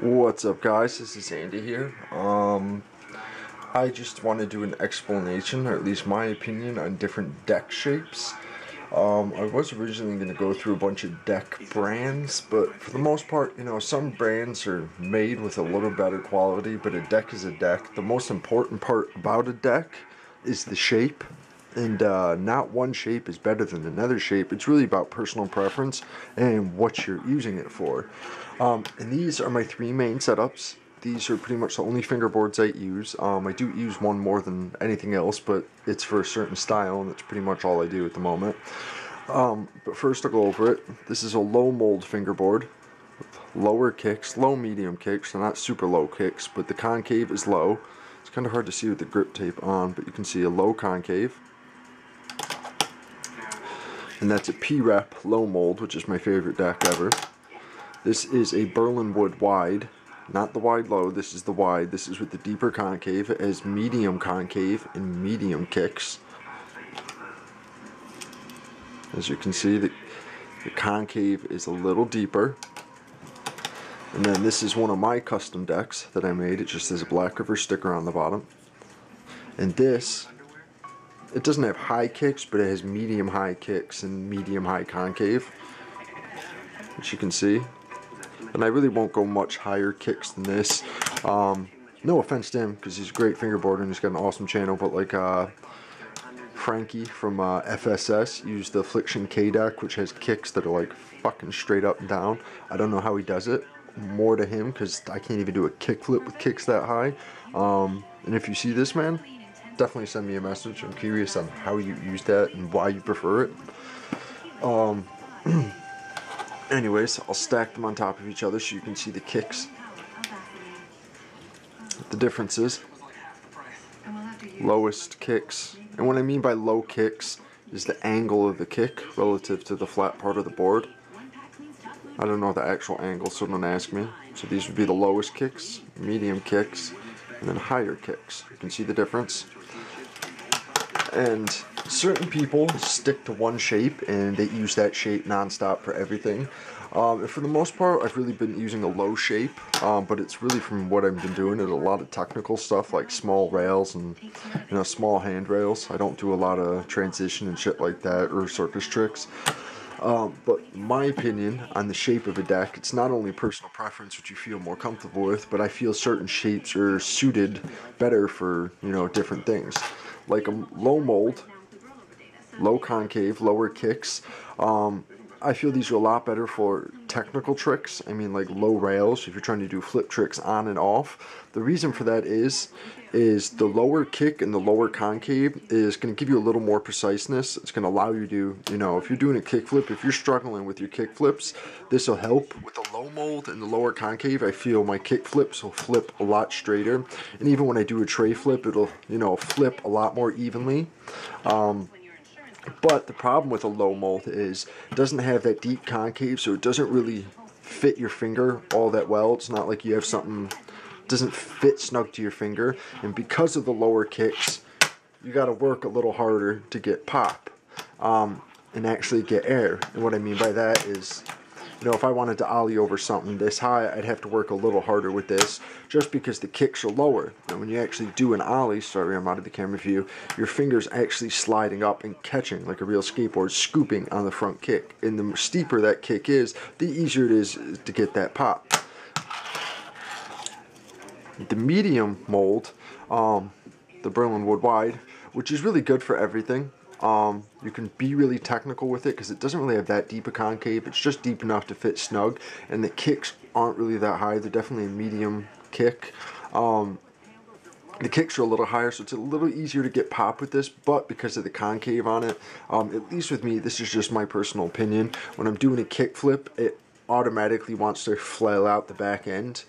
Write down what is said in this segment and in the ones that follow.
What's up, guys? This is Andy here. I just want to do an explanation, or at least my opinion, on different deck shapes. I was originally going to go through a bunch of deck brands, but for the most part, some brands are made with a little better quality, but a deck is a deck. The most important part about a deck is the shape, and not one shape is better than another shape. It's really about personal preference and what you're using it for. And these are my three main setups. These are pretty much the only fingerboards I use. I do use one more than anything else, but it's for a certain style, and that's pretty much all I do at the moment. But first I'll go over it. This is a low mold fingerboard with lower kicks, low medium kicks, so not super low kicks, but the concave is low. It's kind of hard to see with the grip tape on, but you can see a low concave. And that's a P-Rep low mold, which is my favorite deck ever. This is a Berlinwood wide, not the wide low, this is the wide. This is with the deeper concave. It has medium concave and medium kicks. As you can see, the concave is a little deeper. And then this is one of my custom decks that I made. It just has a Black River sticker on the bottom. And this, it doesn't have high kicks, but it has medium high kicks and medium high concave, as you can see. And I really won't go much higher kicks than this. No offense to him, because he's a great fingerboarder and he's got an awesome channel, but like Frankie from FSS used the Affliction K deck, which has kicks that are like fucking straight up and down. I don't know how he does it. More to him, because I can't even do a kickflip with kicks that high. And if you see this, man, definitely send me a message. I'm curious on how you use that and why you prefer it. Anyways, I'll stack them on top of each other so you can see the kicks. The differences. Lowest kicks. And what I mean by low kicks is the angle of the kick relative to the flat part of the board. I don't know the actual angle, so don't ask me. So these would be the lowest kicks, medium kicks, and then higher kicks. You can see the difference. And certain people stick to one shape and they use that shape non-stop for everything. For the most part, I've really been using a low shape, but it's really from what I've been doing is a lot of technical stuff like small rails and small handrails. I don't do a lot of transition and shit like that or circus tricks. But my opinion on the shape of a deck, it's not only personal preference, which you feel more comfortable with, but I feel certain shapes are suited better for, different things. Like a low mold, low concave, lower kicks. I feel these are a lot better for technical tricks. I mean, like low rails, if you're trying to do flip tricks on and off. The reason for that is the lower kick and the lower concave is going to give you a little more preciseness. It's going to allow you to, if you're doing a kickflip, if you're struggling with your kickflips, this will help. With the low mold and the lower concave, I feel my kickflips will flip a lot straighter. And even when I do a tray flip, it'll, flip a lot more evenly. But the problem with a low mold is it doesn't have that deep concave, so it doesn't really fit your finger all that well. It's not like you have something doesn't fit snug to your finger, and because of the lower kicks, you got to work a little harder to get pop and actually get air. And what I mean by that is, if I wanted to ollie over something this high, I'd have to work a little harder with this, just because the kicks are lower. And when you actually do an ollie, sorry, I'm out of the camera view, your finger's actually sliding up and catching like a real skateboard, scooping on the front kick. And the steeper that kick is, the easier it is to get that pop. The medium mold, the Berlinwood wide, which is really good for everything. You can be really technical with it because it doesn't really have that deep a concave. It's just deep enough to fit snug, and the kicks aren't really that high. They're definitely a medium kick. The kicks are a little higher, so it's a little easier to get pop with this, but because of the concave on it, at least with me, this is just my personal opinion. When I'm doing a kick flip, it automatically wants to flail out the back end,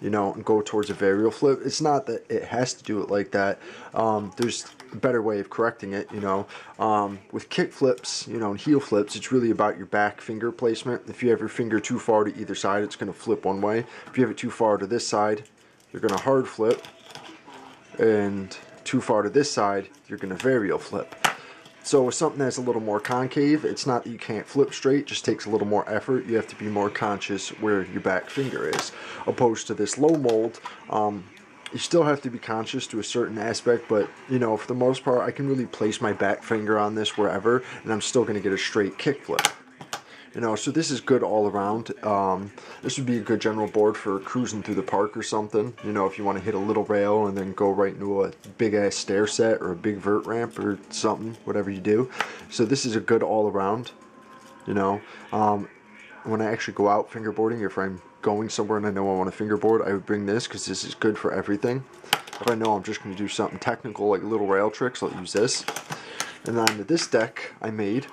and go towards a varial flip. It's not that it has to do it like that. There's a better way of correcting it, With kick flips, and heel flips, it's really about your back finger placement. If you have your finger too far to either side, it's going to flip one way. If you have it too far to this side, you're going to hard flip. And too far to this side, you're going to varial flip. So with something that's a little more concave, it's not that you can't flip straight, it just takes a little more effort. You have to be more conscious where your back finger is. Opposed to this low mold, you still have to be conscious to a certain aspect, but you know, for the most part, I can really place my back finger on this wherever, and I'm still going to get a straight kick flip. You know, so this is good all around. This would be a good general board for cruising through the park or something. You know, if you want to hit a little rail and then go right into a big ass stair set or a big vert ramp or something, whatever you do. So this is a good all around. You know, when I actually go out fingerboarding, if I'm going somewhere and I know I want to fingerboard, I would bring this because this is good for everything. If I know I'm just going to do something technical like little rail tricks, I'll use this. And then this deck I made,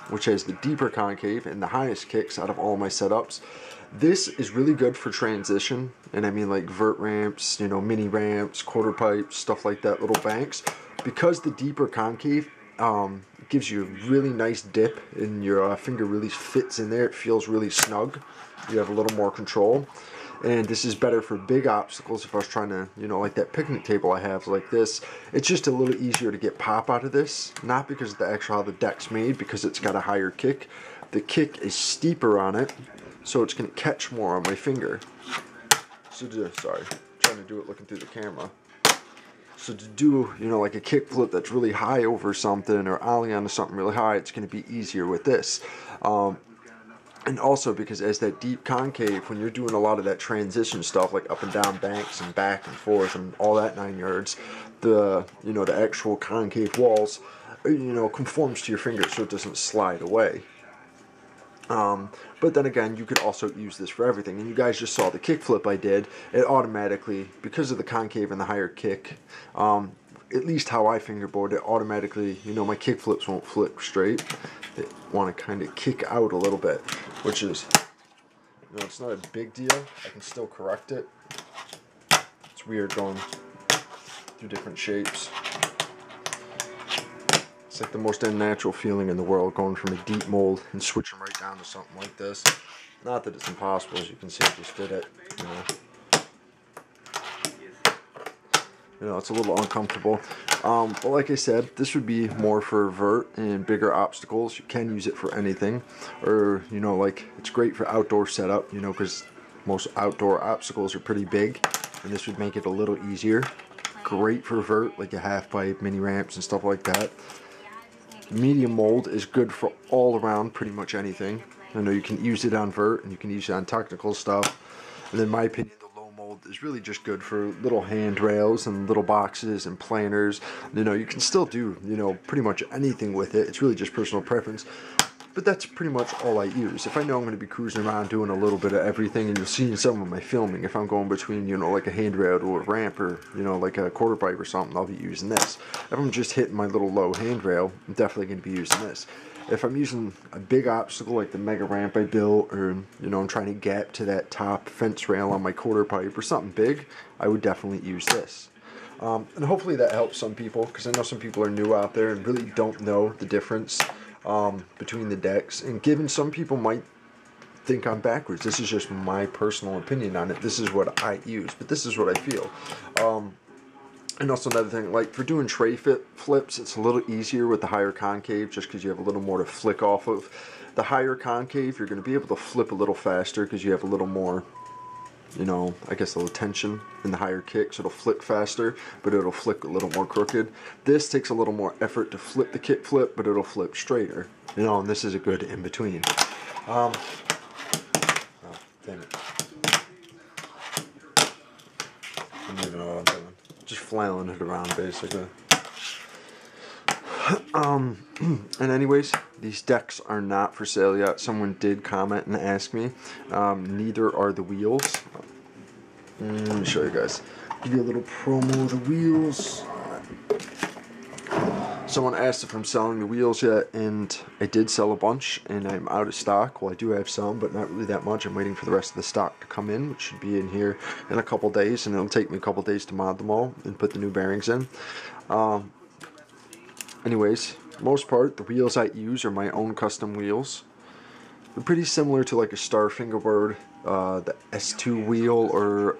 which has the deeper concave and the highest kicks out of all my setups. This is really good for transition, and I mean like vert ramps, you know, mini ramps, quarter pipes, stuff like that, little banks. Because the deeper concave gives you a really nice dip, and your finger really fits in there. It feels really snug. You have a little more control. And this is better for big obstacles. If I was trying to, you know, like that picnic table I have like this, it's just a little easier to get pop out of this. Not because of the actual how the deck's made, because it's got a higher kick. The kick is steeper on it, so it's going to catch more on my finger. So sorry, I'm trying to do it looking through the camera. So to do, you know, like a kick flip that's really high over something, or ollie onto something really high, it's going to be easier with this. And also because as that deep concave, when you're doing a lot of that transition stuff, like up and down banks and back and forth and all that 9 yards, the, you know, the actual concave walls, you know, conforms to your finger so it doesn't slide away. But then again, you could also use this for everything. And you guys just saw the kick flip I did. It automatically, because of the concave and the higher kick, at least how I fingerboard it, automatically, you know, my kick flips won't flip straight. They want to kind of kick out a little bit, which is, you know, it's not a big deal. I can still correct it. It's weird going through different shapes. It's like the most unnatural feeling in the world, going from a deep mold and switching right down to something like this. Not that it's impossible, as you can see, I just did it, you know. You know, it's a little uncomfortable. But like I said, this would be more for vert and bigger obstacles. You can use it for anything. Or, you know, like, it's great for outdoor setup, you know, because most outdoor obstacles are pretty big. And this would make it a little easier. Great for vert, like a half pipe, mini ramps, and stuff like that. Medium mold is good for all around pretty much anything. I know you can use it on vert, and you can use it on technical stuff. And in my opinion, is really just good for little handrails and little boxes and planners. You know, you can still do, you know, pretty much anything with it. It's really just personal preference. But that's pretty much all I use. If I know I'm going to be cruising around doing a little bit of everything, and you'll see in some of my filming, if I'm going between, you know, like a handrail to a ramp, or, you know, like a quarter pipe or something, I'll be using this. If I'm just hitting my little low handrail, I'm definitely going to be using this. If I'm using a big obstacle like the mega ramp I built, or, you know, I'm trying to gap to that top fence rail on my quarter pipe or something big, I would definitely use this. And hopefully that helps some people, because I know some people are new out there and really don't know the difference between the decks. And given some people might think I'm backwards, this is just my personal opinion on it. This is what I use, but this is what I feel. And also another thing, like for doing tray flips, it's a little easier with the higher concave, just because you have a little more to flick off of. The higher concave, you're going to be able to flip a little faster because you have a little more, you know, I guess a little tension in the higher kick, so it'll flick faster, but it'll flick a little more crooked. This takes a little more effort to flip the kick flip, but it'll flip straighter. You know, and this is a good in between. Oh, damn it. I don't even know what I'm doing. Just flailing it around, basically. And anyways, these decks are not for sale yet. Someone did comment and ask me. Neither are the wheels. Let me show you guys. Give you a little promo of the wheels. Someone asked if I'm selling the wheels yet, and I did sell a bunch, and I'm out of stock. Well, I do have some, but not really that much. I'm waiting for the rest of the stock to come in, which should be in here in a couple days, and it'll take me a couple days to mod them all and put the new bearings in. Anyways, most part, the wheels I use are my own custom wheels. They're pretty similar to like a Star Fingerbird, the S2 wheel, or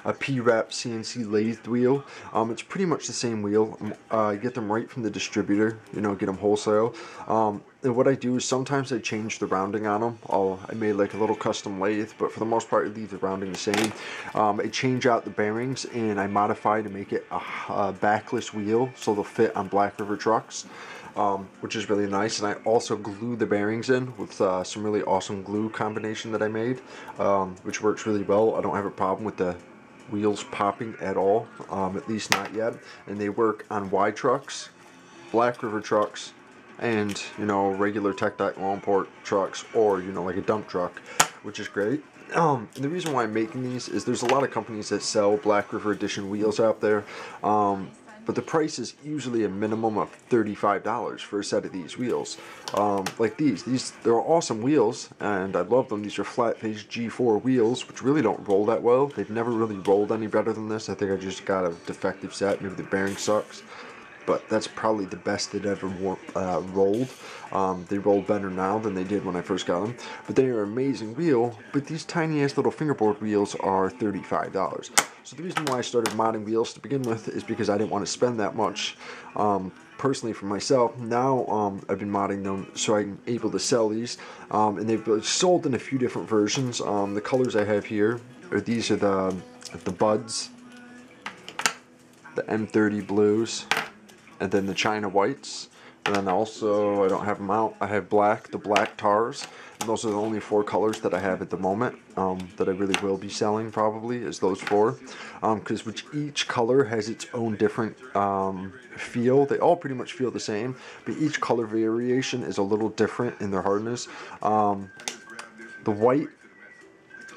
I a P-Wrap CNC lathed wheel. It's pretty much the same wheel. I get them right from the distributor, you know, get them wholesale. And what I do is sometimes I change the rounding on them. I made like a little custom lathe, but for the most part I leave the rounding the same. I change out the bearings and I modify to make it a backless wheel so they'll fit on Black River trucks. Which is really nice, and I also glue the bearings in with some really awesome glue combination that I made, which works really well. I don't have a problem with the wheels popping at all, at least not yet, and they work on Y trucks, Black River trucks, and, you know, regular TechDoc Longport trucks, or, you know, like a dump truck, which is great. And the reason why I'm making these is there's a lot of companies that sell Black River Edition wheels out there, but the price is usually a minimum of $35 for a set of these wheels. Like these, they're awesome wheels, and I love them. These are flat face G4 wheels, which really don't roll that well. They've never really rolled any better than this. I think I just got a defective set. Maybe the bearing sucks, but that's probably the best they'd ever rolled. They roll better now than they did when I first got them, but they are an amazing wheel. But these tiny ass little fingerboard wheels are $35. So the reason why I started modding wheels to begin with is because I didn't want to spend that much personally for myself. Now I've been modding them so I'm able to sell these, and they've sold in a few different versions. The colors I have here are these are the Buds, the M30 blues, and then the China whites. And then also, I don't have them out, I have the black tars, and those are the only 4 colors that I have at the moment, that I really will be selling probably, is those 4, because each color has its own different feel. They all pretty much feel the same, but each color variation is a little different in their hardness. The white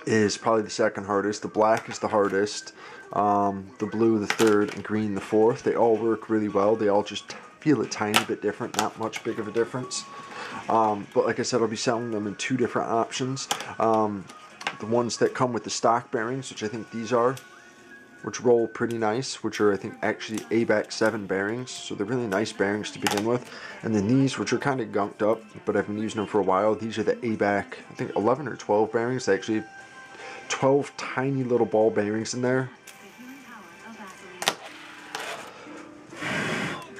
is probably the second hardest, the black is the hardest, the blue the third, and green the fourth. They all work really well. They all just feel a tiny bit different, not much big of a difference. But like I said, I'll be selling them in 2 different options. The ones that come with the stock bearings, which I think these are, which roll pretty nice, which are I think actually ABAC 7 bearings, so they're really nice bearings to begin with. And then these, which are kind of gunked up, but I've been using them for a while, these are the ABAC, I think 11 or 12 bearings, actually 12 tiny little ball bearings in there.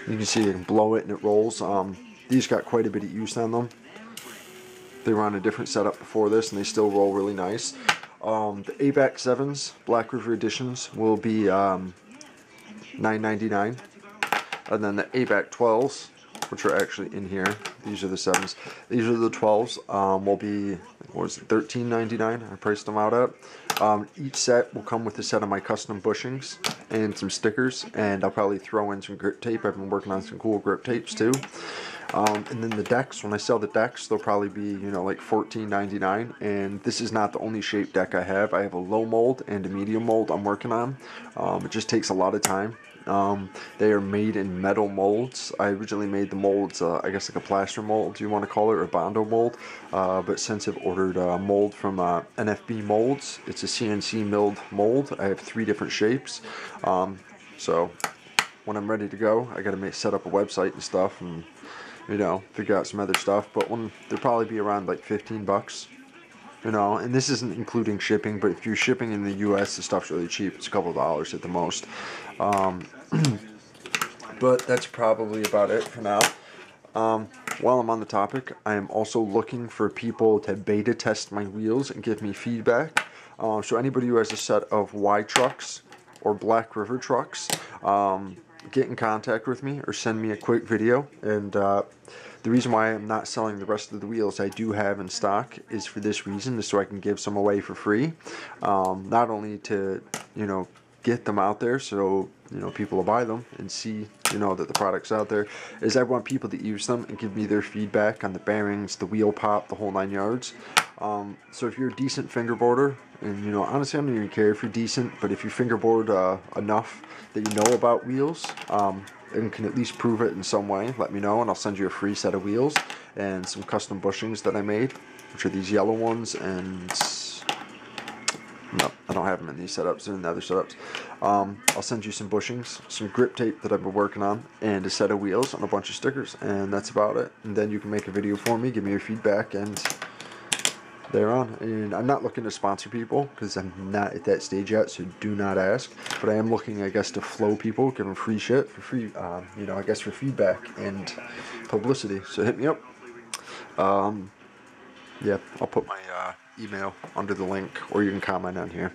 You can see you can blow it and it rolls. These got quite a bit of use on them. They were on a different setup before this and they still roll really nice. The ABAC 7s, Black River Editions, will be $9.99. And then the ABAC 12s, which are actually in here, these are the 7s. These are the 12s, will be, what was it, $13.99 I priced them out at. Each set will come with a set of my custom bushings and some stickers, and I'll probably throw in some grip tape. I've been working on some cool grip tapes too. And then the decks, when I sell the decks, they'll probably be, you know, like $14.99. And this is not the only shape deck I have. I have a low mold and a medium mold I'm working on. It just takes a lot of time. They are made in metal molds. I originally made the molds, I guess like a plaster mold, do you want to call it, or a Bondo mold. But since I've ordered a mold from NFB Molds, it's a CNC milled mold. I have 3 different shapes. So when I'm ready to go, I got to set up a website and stuff, and you know, figure out some other stuff. But they'll probably be around like 15 bucks. You know, and this isn't including shipping, but if you're shipping in the US, the stuff's really cheap. It's a couple of dollars at the most. But that's probably about it for now. While I'm on the topic, I am also looking for people to beta test my wheels and give me feedback. So anybody who has a set of Y trucks or Black River trucks, get in contact with me or send me a quick video. And the reason why I'm not selling the rest of the wheels I do have in stock is for this reason, is so I can give some away for free. Not only to, you know, get them out there so, you know, people will buy them and see, you know, that the product's out there, is I want people to use them and give me their feedback on the bearings, the wheel pop, the whole 9 yards. So if you're a decent fingerboarder, and, you know, honestly, I don't even care if you're decent, but if you fingerboard enough that you know about wheels, and can at least prove it in some way, let me know, and I'll send you a free set of wheels and some custom bushings that I made, which are these yellow ones, and no, I don't have them in these setups, they're in the other setups. I'll send you some bushings, some grip tape that I've been working on, and a set of wheels and a bunch of stickers, and that's about it. And then you can make a video for me, give me your feedback, and thereon. And I'm not looking to sponsor people because I'm not at that stage yet, so do not ask. But I am looking, I guess, to flow people, give them free shit for free, I guess for feedback and publicity. So hit me up. Yeah, I'll put my email under the link, or you can comment on here.